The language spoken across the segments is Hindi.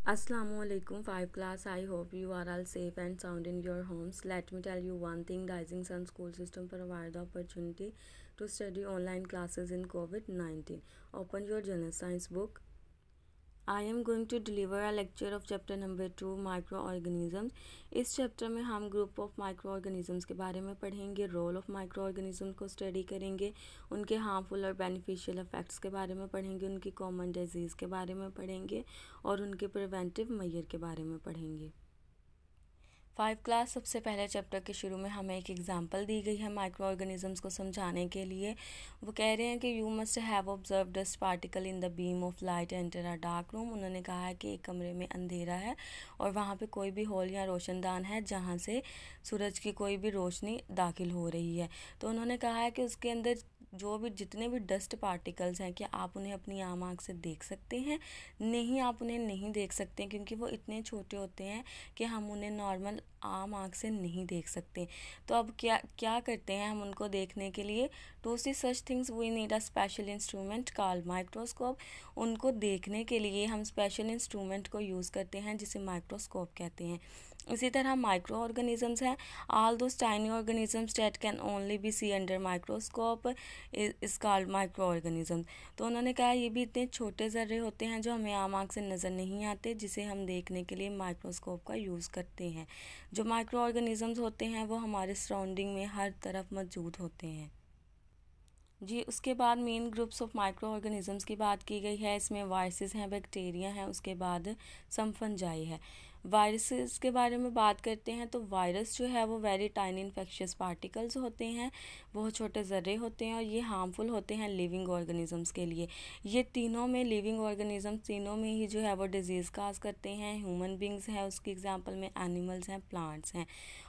Assalamualaikum 5 class. I hope you are all safe and sound in your homes. Let me tell you one thing. Rising Sun school system provide the opportunity to study online classes in COVID-19. Open your general science book. I am going to deliver a lecture of chapter number 2 microorganisms. इस चैप्टर में हम ग्रुप ऑफ माइक्रो ऑर्गेनिजम्स के बारे में पढ़ेंगे, रोल ऑफ माइक्रो ऑर्गेनिज्म को स्टडी करेंगे, उनके हार्मफुल और बेनिफिशियल इफेक्ट्स के बारे में पढ़ेंगे, उनकी कॉमन डिजीज़ के बारे में पढ़ेंगे और उनके प्रिवेंटिव मेजर के बारे में पढ़ेंगे। 5 क्लास सबसे पहले चैप्टर के शुरू में हमें एक एग्जांपल दी गई है माइक्रो ऑर्गेनिजम्स को समझाने के लिए। वो कह रहे हैं कि you must have observe dust particle in the beam of light enter a dark room. उन्होंने कहा है कि एक कमरे में अंधेरा है और वहाँ पे कोई भी होल या रोशनदान है जहाँ से सूरज की कोई भी रोशनी दाखिल हो रही है। तो उन्होंने कहा है कि उसके अंदर जो भी जितने भी डस्ट पार्टिकल्स हैं, क्या आप उन्हें अपनी आम आँख से देख सकते हैं? नहीं, आप उन्हें नहीं देख सकते क्योंकि वो इतने छोटे होते हैं कि हम उन्हें नॉर्मल आम आँख से नहीं देख सकते। तो अब क्या क्या करते हैं हम उनको देखने के लिए? To see such things we need a special instrument called microscope. उनको देखने के लिए हम स्पेशल इंस्ट्रूमेंट को यूज़ करते हैं जिसे माइक्रोस्कोप कहते हैं। इसी तरह माइक्रो ऑर्गेनिजम्स हैं, all those tiny organisms that can only be see under microscope is called micro organisms. तो उन्होंने कहा ये भी इतने छोटे ज़र्रे होते हैं जो हमें आम आँख से नज़र नहीं आते, जिसे हम देखने के लिए माइक्रोस्कोप का यूज़ करते हैं। जो माइक्रो ऑर्गेनिजम्स होते हैं वो हमारे सराउंडिंग में हर तरफ मौजूद होते हैं। जी, उसके बाद main groups of micro organisms की बात की गई है। इसमें वायरसेस हैं, बैक्टीरिया हैं, उसके बाद सम फंजाई है। वायरसेस के बारे में बात करते हैं तो वायरस जो है वो वेरी टाइनी इन्फेक्शियस पार्टिकल्स होते हैं, बहुत छोटे ज़र्रे होते हैं और ये हार्मफुल होते हैं लिविंग ऑर्गेनिजम्स के लिए। ये तीनों में लिविंग ऑर्गेनिजम्स तीनों में ही जो है वो डिजीज़ काज करते हैं। ह्यूमन बींग्स हैं, उसकी एग्जांपल में एनिमल्स हैं, प्लांट्स हैं,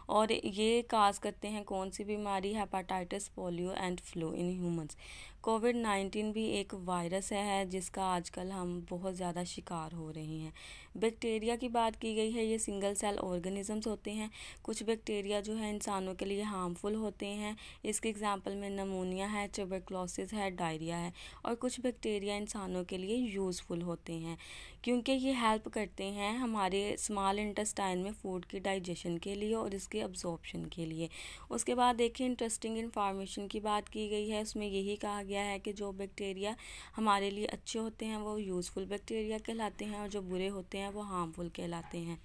और ये काज करते हैं कौन सी बीमारी? Hepatitis, polio and flu in humans. Covid भी एक वायरस है जिसका आजकल हम बहुत ज़्यादा शिकार हो रहे हैं। बैक्टीरिया की बात की गई है, ये सिंगल सेल ऑर्गेनिजम्स होते हैं। कुछ बैक्टीरिया जो है इंसानों के लिए हार्मफुल होते हैं, इसके एग्जांपल में नमूनिया है, ट्यूबरक्लोसिस है, डायरिया है। और कुछ बैक्टीरिया इंसानों के लिए यूज़फुल होते हैं क्योंकि ये हेल्प करते हैं हमारे स्मॉल इंटेस्टाइन में फूड की डाइजेशन के लिए और इसके अब्जॉर्प्शन के लिए। उसके बाद देखिए इंटरेस्टिंग इन्फॉर्मेशन की बात की गई है, उसमें यही कहा गया है कि जो बैक्टीरिया हमारे लिए अच्छे होते हैं वो यूज़फुल बैक्टीरिया कहलाते हैं और जो बुरे होते हैं वो हार्मफुल कहलाते हैं।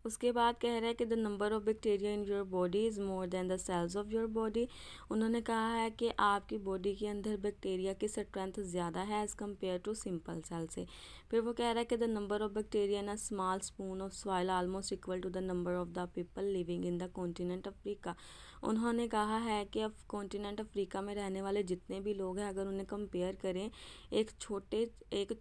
उसके बाद कह रहा है कि the number of bacteria in your body is more than the cells of your body. उन्होंने कहा है कि आपकी बॉडी के अंदर बैक्टीरिया की स्ट्रेंथ ज़्यादा है as compare to simple cell से। फिर वो कह रहा है कि the number of bacteria in a small spoon of soil almost equal to the number of the people living in the continent Africa. उन्होंने कहा है कि अब कॉन्टिनेंट अफ्रीका में रहने वाले जितने भी लोग हैं, अगर उन्हें कंपेयर करें एक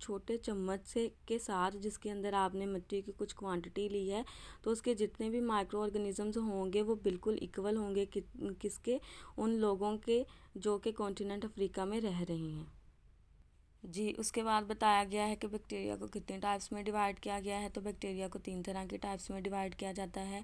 छोटे चम्मच से के साथ जिसके अंदर आपने मिट्टी की कुछ क्वांटिटी ली है, तो उसके जितने भी माइक्रो ऑर्गेनिजम्स होंगे वो बिल्कुल इक्वल होंगे किसके? उन लोगों के जो कि कॉन्टिनेंट अफ्रीका में रह रहे हैं। जी, उसके बाद बताया गया है कि बैक्टीरिया को कितने टाइप्स में डिवाइड किया गया है। तो बैक्टीरिया को 3 तरह के टाइप्स में डिवाइड किया जाता है।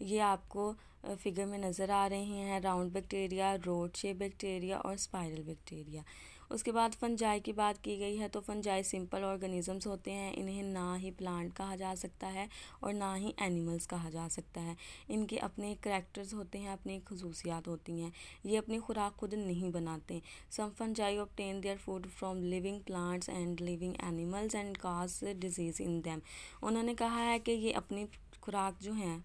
ये आपको फिगर में नज़र आ रहे हैं, round bacteria, rod shape bacteria और स्पाइरल बैक्टीरिया। उसके बाद फंजाई की बात की गई है। तो फंजाई सिंपल ऑर्गेनिजम्स होते हैं, इन्हें ना ही प्लांट कहा जा सकता है और ना ही एनिमल्स कहा जा सकता है। इनके अपने करैक्टर्स होते हैं, अपनी खसूसियात होती हैं। ये अपनी खुराक खुद नहीं बनाते। Some fungi obtain their food from living plants and living animals and cause disease in them. उन्होंने कहा है कि ये अपनी खुराक जो है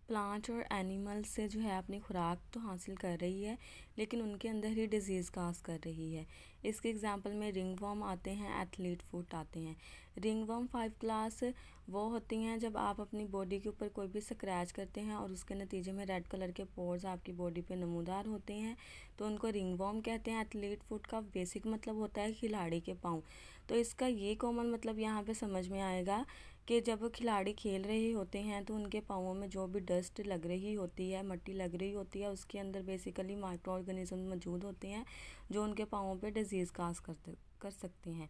प्लांट और एनिमल से जो है अपनी खुराक तो हासिल कर रही है, लेकिन उनके अंदर ही डिजीज़ काज कर रही है। इसके एग्जांपल में रिंगवर्म आते हैं, एथलीट फुट आते हैं। रिंगवर्म 5 क्लास वो होती हैं जब आप अपनी बॉडी के ऊपर कोई भी स्क्रैच करते हैं और उसके नतीजे में रेड कलर के पोर्स आपकी बॉडी पे नमूदार होते हैं, तो उनको रिंगवर्म कहते हैं। एथलीट फुट का बेसिक मतलब होता है खिलाड़ी के पाँव। तो इसका ये कॉमन मतलब यहाँ पे समझ में आएगा कि जब खिलाड़ी खेल रहे होते हैं तो उनके पाँवों में जो भी डस्ट लग रही होती है, मट्टी लग रही होती है, उसके अंदर बेसिकली माइक्रो ऑर्गेनिज्म मौजूद होते हैं जो उनके पाँवों पे डिजीज़ काज कर सकते हैं।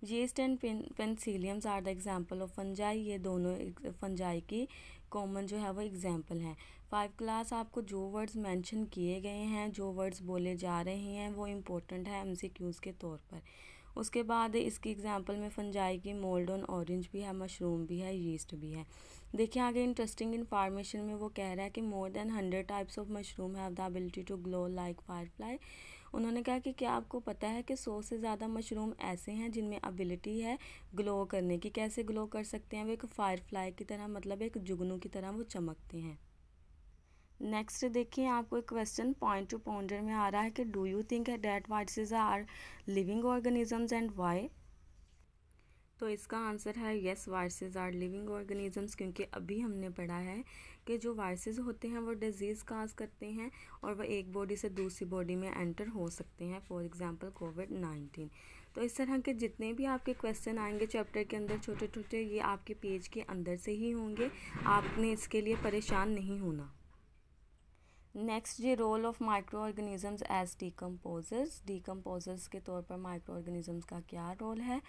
Yeast and penicilliums are the example of fungi. ये दोनों फंजाई की कॉमन जो है वो एग्जांपल हैं। 5 क्लास आपको जो वर्ड्स मेंशन किए गए हैं, जो वर्ड्स बोले जा रहे हैं वो इम्पोर्टेंट है एमसीक्यूज़ के तौर पर। उसके बाद इसकी एग्जांपल में फंजाई की मोल्ड ऑन ऑरेंज भी है, मशरूम भी है, यीस्ट भी है। देखिए आगे इंटरेस्टिंग इन्फॉर्मेशन में वो कह रहा है कि more than 100 types of mushroom have the ability to glow like firefly. उन्होंने कहा कि क्या आपको पता है कि 100 से ज़्यादा मशरूम ऐसे हैं जिनमें एबिलिटी है ग्लो करने की। कैसे ग्लो कर सकते हैं? वो एक फायरफ्लाई की तरह, मतलब एक जुगनू की तरह वो चमकते हैं। नेक्स्ट देखिए, आपको एक क्वेश्चन पॉइंट टू पॉन्डर में आ रहा है कि do you think that viruses are living organisms and why. तो इसका आंसर है yes, viruses are living organisms, क्योंकि अभी हमने पढ़ा है कि जो वायरसेस होते हैं वो डिजीज़ काज करते हैं और वह एक बॉडी से दूसरी बॉडी में एंटर हो सकते हैं, फॉर एग्जांपल कोविड-19। तो इस तरह के जितने भी आपके क्वेश्चन आएंगे चैप्टर के अंदर छोटे छोटे, ये आपके पेज के अंदर से ही होंगे, आपने इसके लिए परेशान नहीं होना। नेक्स्ट जी, role of micro organisms as decomposers के तौर पर माइक्रो ऑर्गेनिजम्स का क्या रोल है।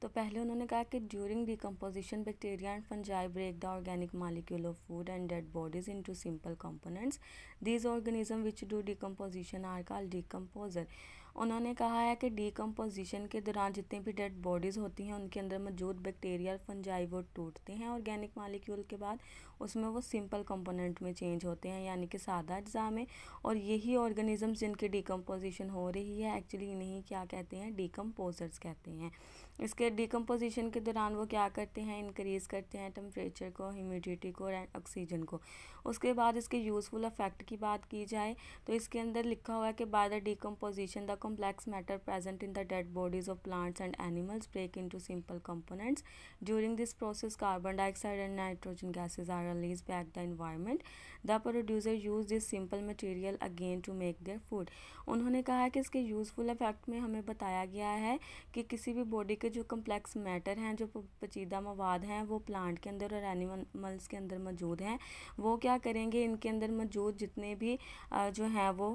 तो पहले उन्होंने कहा कि during decomposition bacteria and fungi break the organic molecule of food and dead bodies into simple components. These organism which do decomposition are called decomposer. उन्होंने कहा है कि डिकम्पोजिशन के दौरान जितनी भी डेड बॉडीज़ होती हैं उनके अंदर मौजूद बैक्टीरिया और फंजाई वो टूटते हैं ऑर्गेनिक मॉलिक्यूल के बाद, उसमें वो सिंपल कंपोनेंट में चेंज होते हैं, यानी कि सादा अज्जा में। और यही ऑर्गेनिजम्स जिनकी डिकम्पोजिशन हो रही है एक्चुअली इन्हीं क्या कहते हैं, डिकम्पोजर्स कहते हैं। इसके डिकम्पोजिशन के दौरान वो क्या करते हैं, इंक्रीज़ करते हैं टेम्परेचर को, ह्यूमिडिटी को और ऑक्सीजन को। उसके बाद इसके यूज़फुल इफेक्ट की बात की जाए तो इसके अंदर लिखा हुआ है कि by the decomposition the complex matter present in the dead bodies of plants and animals break into simple components. During this process, carbon dioxide and nitrogen gases are released back the environment. The producer use this simple material again to make their food. उन्होंने कहा है कि इसके यूज़फुल इफेक्ट में हमें बताया गया है कि किसी भी बॉडी के जो कम्प्लेक्स मैटर हैं, जो पेचीदा मवाद हैं, वो प्लांट के अंदर और एनिमल्स के अंदर मौजूद हैं, वो क्या करेंगे, इनके अंदर मौजूद जितने भी जो हैं वो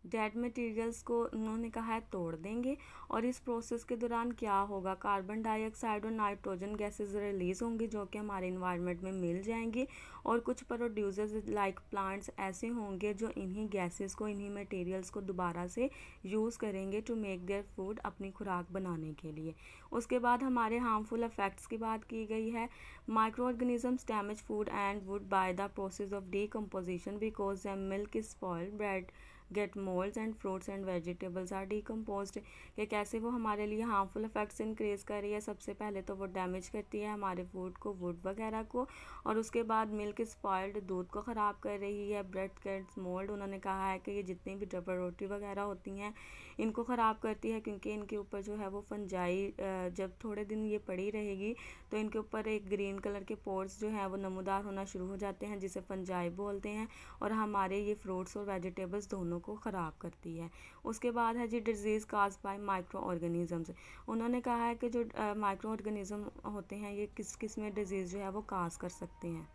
डेड मटेरियल्स को उन्होंने कहा है तोड़ देंगे। और इस प्रोसेस के दौरान क्या होगा, कार्बन डाइऑक्साइड और नाइट्रोजन गैसेस रिलीज़ होंगी जो कि हमारे इन्वायरमेंट में मिल जाएंगी। और कुछ प्रोड्यूसर्स लाइक प्लांट्स ऐसे होंगे जो इन्हीं गैसेस को, इन्हीं मटेरियल्स को दोबारा से यूज़ करेंगे टू मेक देयर फूड, अपनी खुराक बनाने के लिए। उसके बाद हमारे हार्मफुल इफेक्ट्स की बात की गई है। Micro organisms damage food and wood by the process of decomposition because the milk is spoiled, bread get moulds and fruits and vegetables are decomposed. कि कैसे वो हमारे लिए हार्मफुल इफेक्ट्स इंक्रीज कर रही है। सबसे पहले तो वो डैमेज करती है हमारे फूड को, वुड वगैरह को, और उसके बाद मिल्क स्पॉइल्ड, दूध को ख़राब कर रही है, ब्रेड गेट्स मोल्ड। उन्होंने कहा है कि ये जितनी भी डबल रोटी वगैरह होती हैं इनको ख़राब करती है, क्योंकि इनके ऊपर जो है वो फंजाई जब थोड़े दिन ये पड़ी रहेगी तो इनके ऊपर एक ग्रीन कलर के पोर्स जो हैं वो नमूदार होना शुरू हो जाते हैं, जिसे फंजाई बोलते हैं, और हमारे ये फ्रूट्स और वेजिटेबल्स दोनों को ख़राब करती है। उसके बाद है जी disease cause by microorganisms. उन्होंने कहा है कि जो माइक्रो ऑर्गेनिज्म होते हैं ये किस किस में डिजीज़ जो है वो काज कर सकते हैं।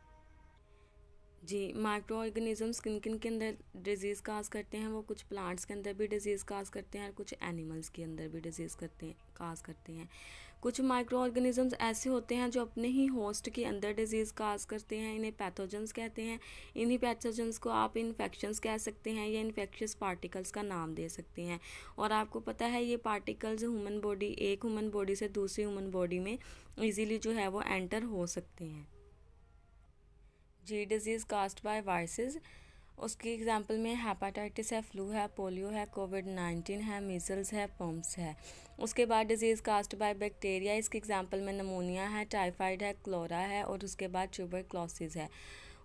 जी, माइक्रो ऑर्गेनिजम्स किन किन के अंदर डिजीज़ काज करते हैं, वो कुछ प्लांट्स के अंदर भी डिजीज़ काज करते हैं और कुछ एनिमल्स के अंदर भी डिजीज़ काज करते हैं। कुछ माइक्रो ऑर्गेनिजम्स ऐसे होते हैं जो अपने ही होस्ट के अंदर डिजीज़ काज करते हैं, इन्हें पैथोजेंस कहते हैं। इन्हीं पैथोजेंस को आप इन्फेक्शंस कह सकते हैं या इन्फेक्शियस पार्टिकल्स का नाम दे सकते हैं। और आपको पता है ये पार्टिकल्स एक ह्यूमन बॉडी से दूसरी ह्यूमन बॉडी में ईजीली जो है वो एंटर हो सकते हैं। जी, डिजीज़ कास्ड बाय वायरसेस, उसकी एग्जांपल में हेपेटाइटिस है, फ्लू है, पोलियो है, कोविड-19 है, मीजल्स है, पम्प्स है। उसके बाद डिजीज़ कास्ड बाय बैक्टीरिया, इसकी एग्जांपल में नमोनिया है, टाइफाइड है, क्लोरा है, और उसके बाद ट्यूबरक्लोसिस है।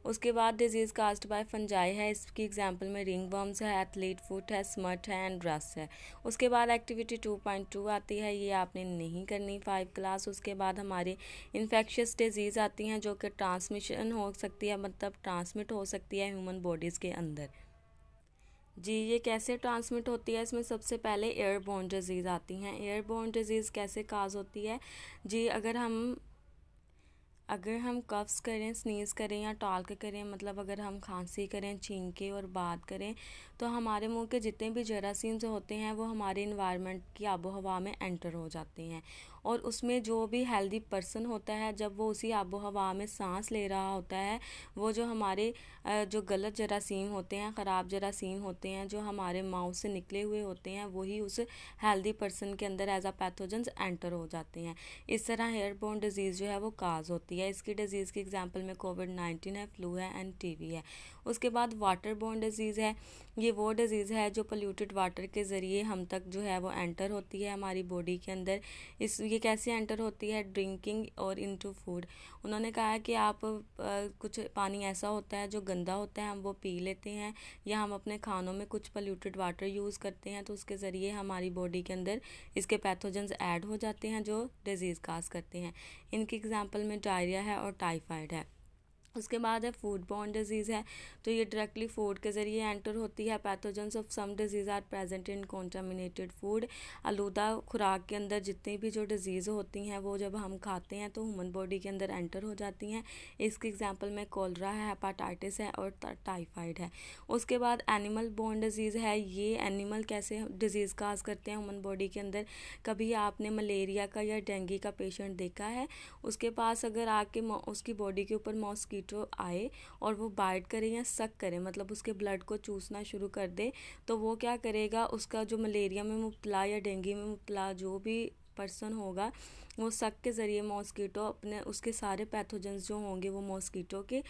उसके बाद डिजीज़ कास्ड बाय फंजाई है, इसकी एग्जांपल में रिंग वर्म्स है, एथलीट फुट है, स्मट है एंड रस्ट है। उसके बाद एक्टिविटी 2.2 आती है, ये आपने नहीं करनी 5 क्लास। उसके बाद हमारी इन्फेक्शियस डिजीज़ आती हैं जो कि ट्रांसमिशन हो सकती है, मतलब ट्रांसमिट हो सकती है ह्यूमन बॉडीज़ के अंदर। जी, ये कैसे ट्रांसमिट होती है, इसमें सबसे पहले एयरबोर्न डिजीज़ आती हैं। एयरबोर्न डिजीज़ कैसे काज होती है जी, अगर हम कफ्स करें, स्नीज़ करें या टॉल्क करें, मतलब अगर हम खांसी करें, छींके और बात करें, तो हमारे मुंह के जितने भी जरासीम्स होते हैं वो हमारे इन्वायरमेंट की आबो हवा में एंटर हो जाते हैं। और उसमें जो भी हेल्दी पर्सन होता है जब वो उसी आबो हवा में सांस ले रहा होता है, वो जो हमारे जो गलत जरासीम होते हैं, ख़राब जरासीम होते हैं जो हमारे माउथ से निकले हुए होते हैं, वही उस हेल्दी पर्सन के अंदर एज अ पैथोजेंस एंटर हो जाते हैं। इस तरह हेयरबोर्न डिजीज़ जो है वो काज होती है। इसकी डिज़ीज़ की एग्जांपल में कोविड-19 है, फ्लू है एंड टीवी है। उसके बाद वाटर बोर्न डिजीज़ है। ये वो डिज़ीज़ है जो पोल्यूटेड वाटर के ज़रिए हम तक जो है वो एंटर होती है हमारी बॉडी के अंदर। ये कैसे एंटर होती है? ड्रिंकिंग और इनटू फूड। उन्होंने कहा है कि आप कुछ पानी ऐसा होता है जो गंदा होता है, हम वो पी लेते हैं, या हम अपने खानों में कुछ पोल्यूटेड वाटर यूज़ करते हैं, तो उसके ज़रिए हमारी बॉडी के अंदर इसके पैथोजेंस ऐड हो जाते हैं जो डिज़ीज़ काज करते हैं। इनकी एग्जांपल में डायरिया है और टाइफाइड है। उसके बाद है फूड बॉर्न डिजीज़ है, तो ये डायरेक्टली फूड के ज़रिए एंटर होती है। Pathogens of some disease are present in contaminated food. आलूदा खुराक के अंदर जितनी भी जो डिजीज़ होती हैं वो जब हम खाते हैं तो ह्यूमन बॉडी के अंदर एंटर हो जाती हैं। इसके एग्जांपल में कोलरा है, हेपाटाइटिस है और टाइफाइड है। उसके बाद एनिमल बॉर्न डिजीज़ है। ये एनिमल कैसे डिजीज़ काज करते हैं ह्यूमन बॉडी के अंदर? कभी आपने मलेरिया का या डेंगू का पेशेंट देखा है? उसके पास अगर आके उसकी बॉडी के ऊपर मॉस्किटो आए और वो बाइट करे या सक करे, मतलब उसके ब्लड को चूसना शुरू कर दे, तो वो क्या करेगा, उसका जो मलेरिया में मुब्तला या डेंगू में मुब्तला जो भी पर्सन होगा, वो सक के ज़रिए मॉस्किटो अपने उसके सारे पैथोजेंस जो होंगे वो मॉस्किटो के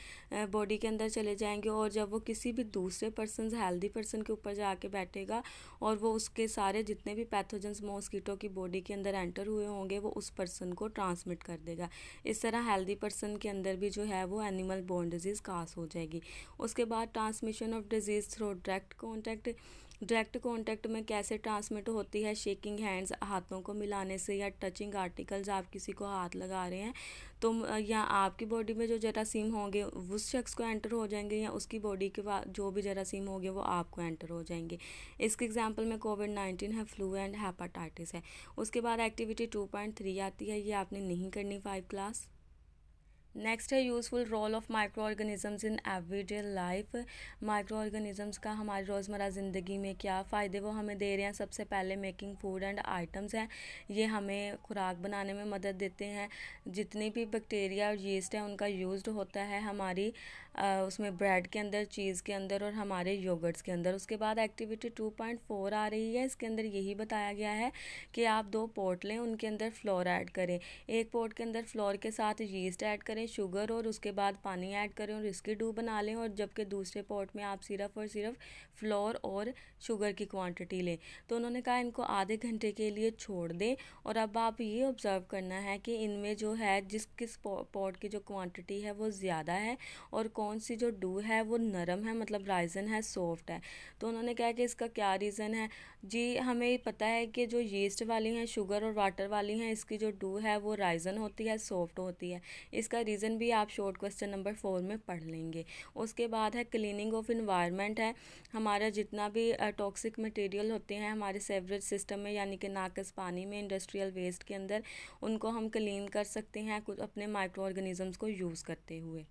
बॉडी के अंदर चले जाएंगे। और जब वो किसी भी दूसरे पर्सन हेल्दी पर्सन के ऊपर जाके बैठेगा और वो उसके सारे जितने भी पैथोजेंस मॉस्किटो की बॉडी के अंदर एंटर हुए होंगे वो उस पर्सन को ट्रांसमिट कर देगा। इस तरह हेल्दी पर्सन के अंदर भी जो है वो एनिमल बोर्न डिजीज़ काज हो जाएगी। उसके बाद transmission of disease through direct contact. Direct contact में कैसे ट्रांसमिट होती है? शेकिंग हैंड्स, हाथों को मिलाने से, या टचिंग आर्टिकल्स, आप किसी को हाथ लगा रहे हैं तो या आपकी बॉडी में जो जरासीम होंगे उस शख्स को एंटर हो जाएंगे, या उसकी बॉडी के बाद जो भी जरासीम होंगे वो आपको एंटर हो जाएंगे। इसके एग्जांपल में कोविड-19 है, फ्लू एंड हेपाटाइटिस है। उसके बाद एक्टिविटी 2.3 आती है, ये आपने नहीं करनी 5 क्लास। नेक्स्ट है useful role of micro organisms in everyday life. Micro organisms का हमारी रोज़मर्रा ज़िंदगी में क्या फ़ायदे वो हमें दे रहे हैं? सबसे पहले मेकिंग फूड एंड आइटम्स हैं, ये हमें खुराक बनाने में मदद देते हैं। जितनी भी बैक्टीरिया और यीस्ट है उनका यूज़ होता है हमारी उसमें ब्रेड के अंदर, चीज़ के अंदर और हमारे योगर्ट्स के अंदर। उसके बाद एक्टिविटी 2.4 आ रही है, इसके अंदर यही बताया गया है कि आप 2 पॉट लें, उनके अंदर फ्लोर ऐड करें। एक पॉट के अंदर फ्लोर के साथ यीस्ट ऐड करें, शुगर, और उसके बाद पानी ऐड करें और इसकी डू बना लें। और जबकि दूसरे पॉट में आप सिर्फ और सिर्फ फ्लोर और शुगर की क्वांटिटी लें। तो उन्होंने कहा इनको आधे घंटे के लिए छोड़ दें। और अब आप ये ऑब्ज़र्व करना है कि इनमें जो है किस पॉट की जो क्वांटिटी है वो ज़्यादा है और कौन सी जो डू है वो नरम है, मतलब राइजन है, सॉफ्ट है। तो उन्होंने कहा कि इसका क्या रीज़न है जी? हमें पता है कि जो यीस्ट वाली हैं, शुगर और वाटर वाली हैं, इसकी जो डू है वो राइजन होती है, सॉफ्ट होती है। इसका रीज़न भी आप शॉर्ट क्वेश्चन नंबर 4 में पढ़ लेंगे। उसके बाद है क्लीनिंग ऑफ इन्वायरमेंट है। हमारा जितना भी टॉक्सिक मटेरियल होते हैं हमारे सेवरेज सिस्टम में, यानी कि नाकस पानी में, इंडस्ट्रियल वेस्ट के अंदर, उनको हम क्लीन कर सकते हैं कुछ अपने माइक्रो ऑर्गेनिज़म्स को यूज़ करते हुए।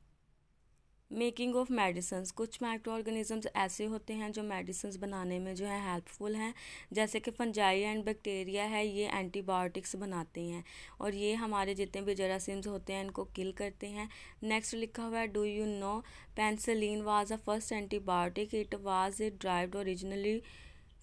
Making of medicines. कुछ माइक्रो ऑर्गेनिज़म्स ऐसे होते हैं जो मेडिसिन्स बनाने में जो है हेल्पफुल हैं, जैसे कि फंजाई एंड बैक्टीरिया है, ये एंटीबायोटिक्स बनाते हैं और ये हमारे जितने भी जरासीम्स होते हैं इनको किल करते हैं। नेक्स्ट लिखा हुआ है, do you know penicillin was a first antibiotic, it was derived originally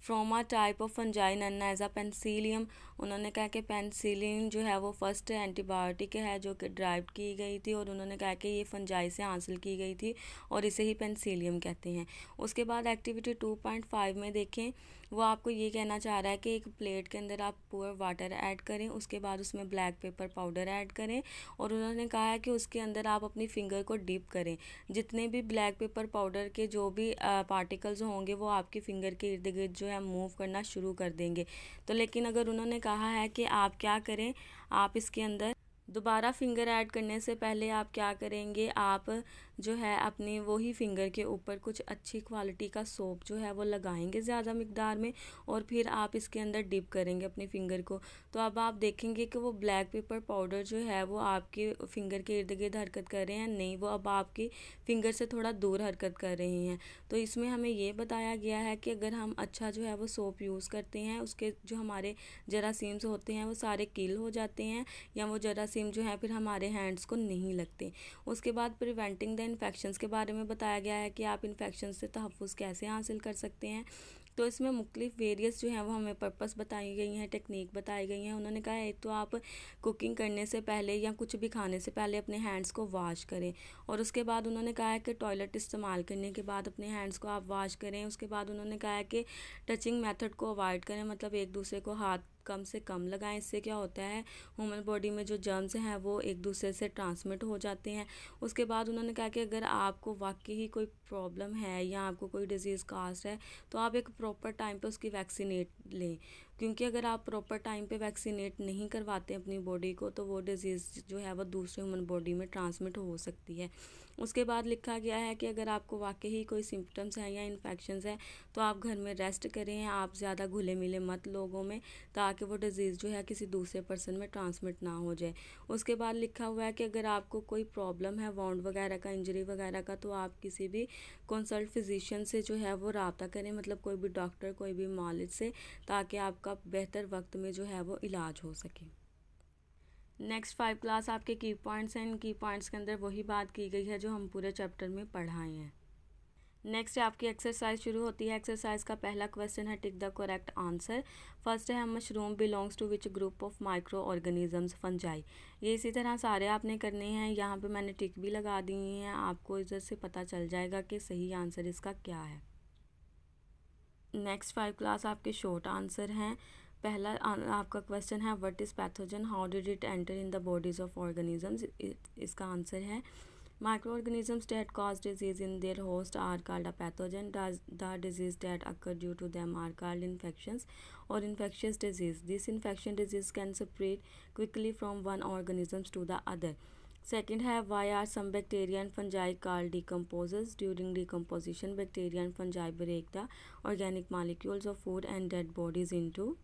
from a type of fungi known as a penicillium. उन्होंने कहा कि पेंसिलिन जो है वो फर्स्ट एंटीबायोटिक है जो कि ड्राइव की गई थी, और उन्होंने कहा कि ये फंजाई से हासिल की गई थी और इसे ही पेंसिलियम कहते हैं। उसके बाद एक्टिविटी 2.5 में देखें, वो आपको ये कहना चाह रहा है कि एक प्लेट के अंदर आप पूरा वाटर ऐड करें, उसके बाद उसमें ब्लैक पेपर पाउडर ऐड करें, और उन्होंने कहा है कि उसके अंदर आप अपनी फिंगर को डिप करें। जितने भी ब्लैक पेपर पाउडर के जो भी पार्टिकल्स होंगे वो आपकी फिंगर के इर्द गिर्द जो है मूव करना शुरू कर देंगे। तो लेकिन अगर उन्होंने कहा है कि आप क्या करें, आप इसके अंदर दोबारा फिंगर ऐड करने से पहले आप क्या करेंगे, आप जो है अपनी वही फिंगर के ऊपर कुछ अच्छी क्वालिटी का सोप जो है वो लगाएंगे ज़्यादा मिकदार में, और फिर आप इसके अंदर डिप करेंगे अपनी फिंगर को। तो अब आप देखेंगे कि वो ब्लैक पेपर पाउडर जो है वो आपके फिंगर के इर्द गिर्द हरकत कर रहे हैं, नहीं, वो अब आपकी फिंगर से थोड़ा दूर हरकत कर रहे हैं। तो इसमें हमें ये बताया गया है कि अगर हम अच्छा जो है वो सोप यूज़ करते हैं, उसके जो हमारे जरासीम्स होते हैं वो सारे किल हो जाते हैं, या वो जरासीम जो है फिर हमारे हैंड्स को नहीं लगते। उसके बाद प्रिवेंटिंग द इन्फेक्शंस के बारे में बताया गया है कि आप इन्फेक्शन से तहफ़्फ़ुज़ कैसे हासिल कर सकते हैं। तो इसमें मुख्तलिफ वेरियस जो हैं वो हमें पर्पस बताई गई हैं, टेक्निक बताई गई हैं। उन्होंने कहा एक तो आप कुकिंग करने से पहले या कुछ भी खाने से पहले अपने हैंड्स को वॉश करें, और उसके बाद उन्होंने कहा है कि टॉयलेट इस्तेमाल करने के बाद अपने हैंड्स को आप वॉश करें। उसके बाद उन्होंने कहा है कि टचिंग मेथड को अवॉइड करें, मतलब एक दूसरे को हाथ कम से कम लगाएं। इससे क्या होता है, ह्यूमन बॉडी में जो जर्म्स हैं वो एक दूसरे से ट्रांसमिट हो जाते हैं। उसके बाद उन्होंने कहा कि अगर आपको वाकई ही कोई प्रॉब्लम है या आपको कोई डिजीज़ कास्ट है तो आप एक प्रॉपर टाइम पे उसकी वैक्सीनेट लें, क्योंकि अगर आप प्रॉपर टाइम पे वैक्सीनेट नहीं करवाते अपनी बॉडी को तो वो डिजीज़ जो है वो दूसरे ह्यूमन बॉडी में ट्रांसमिट हो सकती है। उसके बाद लिखा गया है कि अगर आपको वाकई ही कोई सिम्टम्स हैं या इन्फेक्शंस हैं तो आप घर में रेस्ट करें, आप ज़्यादा घुले मिले मत लोगों में, ताकि वो डिज़ीज़ जो है किसी दूसरे पर्सन में ट्रांसमिट ना हो जाए। उसके बाद लिखा हुआ है कि अगर आपको कोई प्रॉब्लम है वाउंड वगैरह का, इंजरी वगैरह का, तो आप किसी भी कंसल्ट फिजिशियन से जो है वो रब्ता करें, मतलब कोई भी डॉक्टर, कोई भी मालिज से, ताकि आपका बेहतर वक्त में जो है वो इलाज हो सके। नेक्स्ट 5 क्लास आपके की पॉइंट्स हैं। इन की पॉइंट्स के अंदर वही बात की गई है जो हम पूरे चैप्टर में पढ़ाए हैं। नेक्स्ट आपकी एक्सरसाइज शुरू होती है। एक्सरसाइज का पहला क्वेश्चन है tick the correct answer. First है mushroom belongs to which group of micro organisms, fungi. ये इसी तरह सारे आपने करने हैं। यहाँ पे मैंने टिक भी लगा दी हैं, आपको इधर से पता चल जाएगा कि सही आंसर इसका क्या है। नेक्स्ट 5 क्लास आपके शॉर्ट आंसर हैं। पहला आपका क्वेश्चन है what is pathogen, how did it enter in the bodies of organisms. इसका आंसर है microorganisms that cause disease in their host are called a pathogen. The disease that occur due to them are called infections or infectious disease. This infection disease can spread quickly from one organism to the other. Second है why are some bacteria and fungi called decomposers? During decomposition, bacteria and fungi break the organic molecules of food and dead bodies into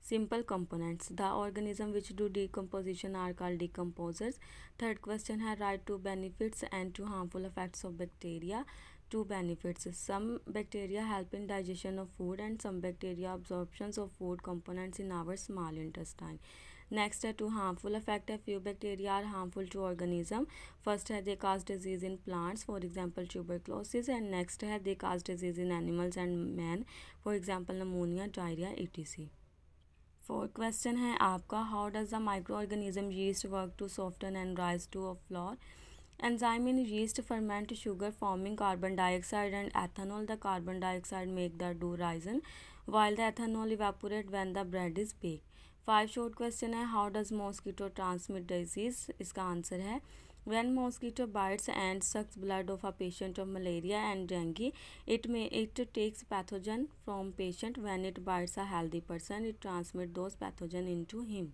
simple components. The organism which do decomposition are called decomposers. Third question है write two benefits and two harmful effects of bacteria. Two benefits: some bacteria help in digestion of food and some bacteria absorptions of food components in our small intestine. Next है two harmful effect है few bacteria are harmful to organism. First है they cause disease in plants, for example tuberculosis, and next है they cause disease in animals and man, for example pneumonia, diarrhea, etc. Fourth question है आपका how does the microorganism yeast work to soften and rise to a flour. Enzyme in yeast ferment sugar forming carbon dioxide and ethanol. The carbon dioxide make the dough risen while the ethanol evaporate when the bread is bake. 5 short question है how does mosquito transmit disease. इसका आंसर है when mosquito bites and sucks blood of a patient of malaria and dengue, it takes pathogen from patient. When it bites a healthy person, it transmit those pathogen into him.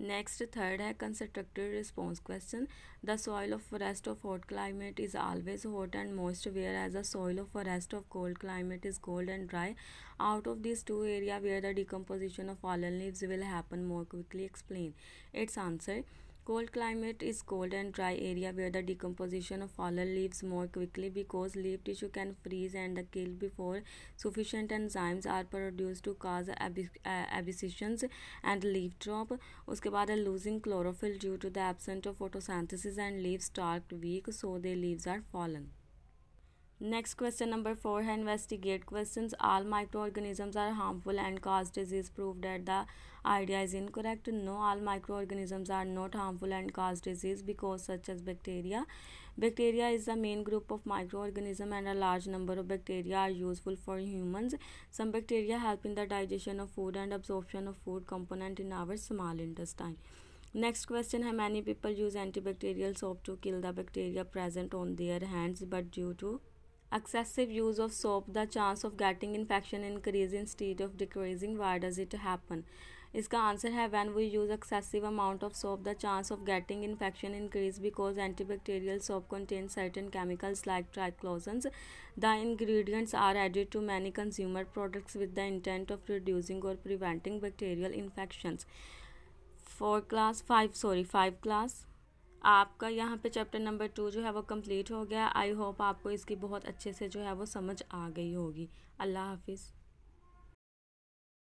Next, third है constructive response question. The soil of forest of hot climate is always hot and moist, whereas the soil of forest of cold climate is cold and dry. Out of these two areas where the decomposition of fallen leaves will happen more quickly, explain. Its answer: cold climate is cold and dry area where the decomposition of fallen leaves more quickly because leaf tissue can freeze and kill before sufficient enzymes are produced to cause abrasions and leaf drop. उसके बाद है losing chlorophyll due to the absence of photosynthesis and leaves start weak so their leaves are fallen. Next question number 4 है investigate questions. All microorganisms are harmful and cause disease. Prove that the idea is incorrect. No, all microorganisms are not harmful and cause disease because such as bacteria. Bacteria is the main group of microorganism and a large number of bacteria are useful for humans. Some bacteria help in the digestion of food and absorption of food component in our small intestine. Next question है many people use antibacterial soap to kill the bacteria present on their hands, but due to excessive use of soap the chance of getting infection increase instead of decreasing. Why does it happen? इसका आंसर है when we use excessive amount of soap the chance of getting infection increase because antibacterial soap contains certain chemicals like triclosans. The ingredients are added to many consumer products with the intent of reducing or preventing bacterial infections. 5 class आपका यहाँ पे चैप्टर नंबर 2 जो है वो कंप्लीट हो गया। आई होप आपको इसकी बहुत अच्छे से जो है वो समझ आ गई होगी। अल्लाह हाफिज़।